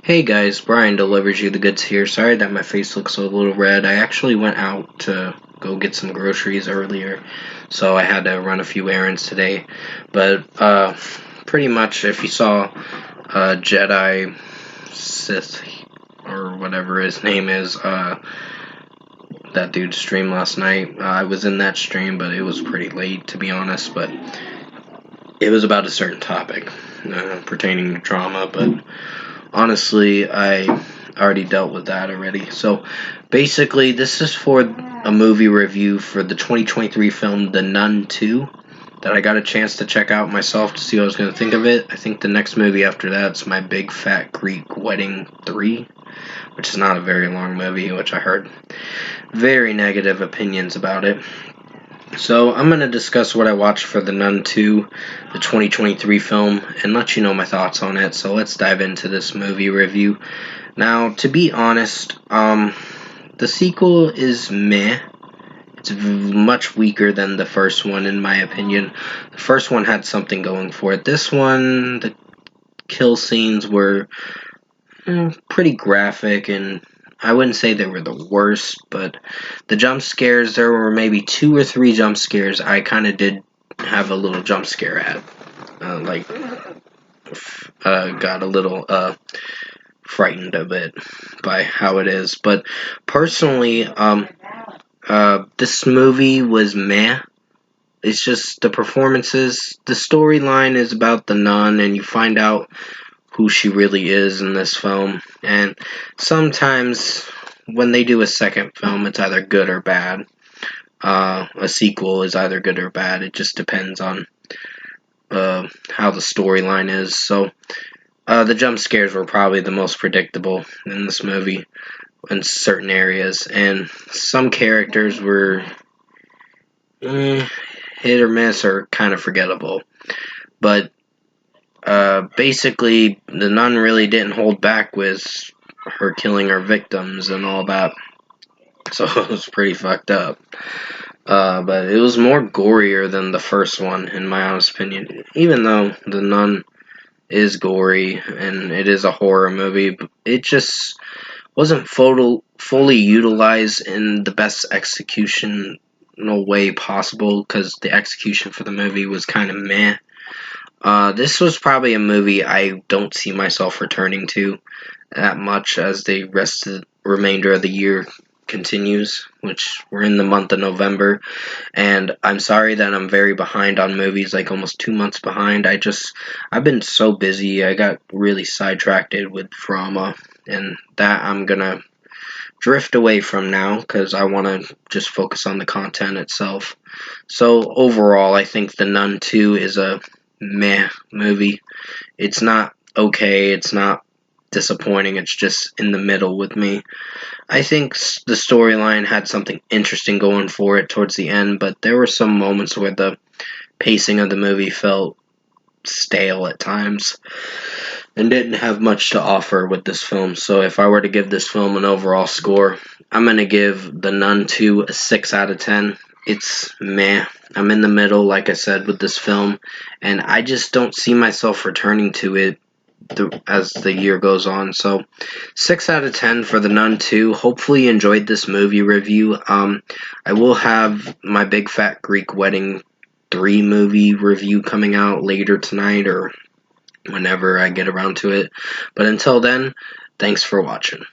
Hey guys, Brian delivers you the goods here. Sorry that my face looks a little red. I actually went out to go get some groceries earlier, so I had to run a few errands today. But pretty much, if you saw Jedi Sith or whatever his name is, that dude's stream last night, I was in that stream, but it was pretty late to be honest. But it was about a certain topic pertaining to trauma, but honestly, I already dealt with that already. So basically, this is for a movie review for the 2023 film The Nun II that I got a chance to check out myself to see what I was going to think of it. I think the next movie after that's My Big Fat Greek Wedding 3, which is not a very long movie, which I heard very negative opinions about it. So I'm going to discuss what I watched for The Nun II, the 2023 film, and let you know my thoughts on it. So let's dive into this movie review. Now, to be honest, the sequel is meh. It's much weaker than the first one, in my opinion. The first one had something going for it. This one, the kill scenes were pretty graphic, and I wouldn't say they were the worst, but the jump scares, there were maybe 2 or 3 jump scares I kind of did have a little jump scare at. Got a little frightened a bit by how it is. But personally, this movie was meh. It's just the performances. The storyline is about the nun, and you find out who she really is in this film. And sometimes when they do a second film, it's either good or bad. A sequel is either good or bad. It just depends on how the storyline is. So the jump scares were probably the most predictable in this movie in certain areas, and some characters were hit or miss or kind of forgettable. But basically, the nun really didn't hold back with her killing her victims and all that, so it was pretty fucked up. But it was more gorier than the first one, in my honest opinion. Even though the nun is gory and it is a horror movie, it just wasn't fully utilized in the best executional way possible, because the execution for the movie was kind of meh. This was probably a movie I don't see myself returning to that much as the remainder of the year continues, which we're in the month of November, and I'm sorry that I'm very behind on movies, like almost 2 months behind. I've been so busy, I got really sidetracked with drama, and that I'm gonna drift away from now because I want to just focus on the content itself. So overall, I think The Nun 2 is a meh movie. It's not okay, it's not disappointing, it's just in the middle with me. I think the storyline had something interesting going for it towards the end, but there were some moments where the pacing of the movie felt stale at times and didn't have much to offer with this film. So if I were to give this film an overall score, I'm going to give The Nun 2 a 6 out of 10. It's meh. I'm in the middle, like I said, with this film, and I just don't see myself returning to it as the year goes on. So 6 out of 10 for The Nun 2. Hopefully you enjoyed this movie review. I will have My Big Fat Greek Wedding 3 movie review coming out later tonight or whenever I get around to it. But until then, thanks for watching.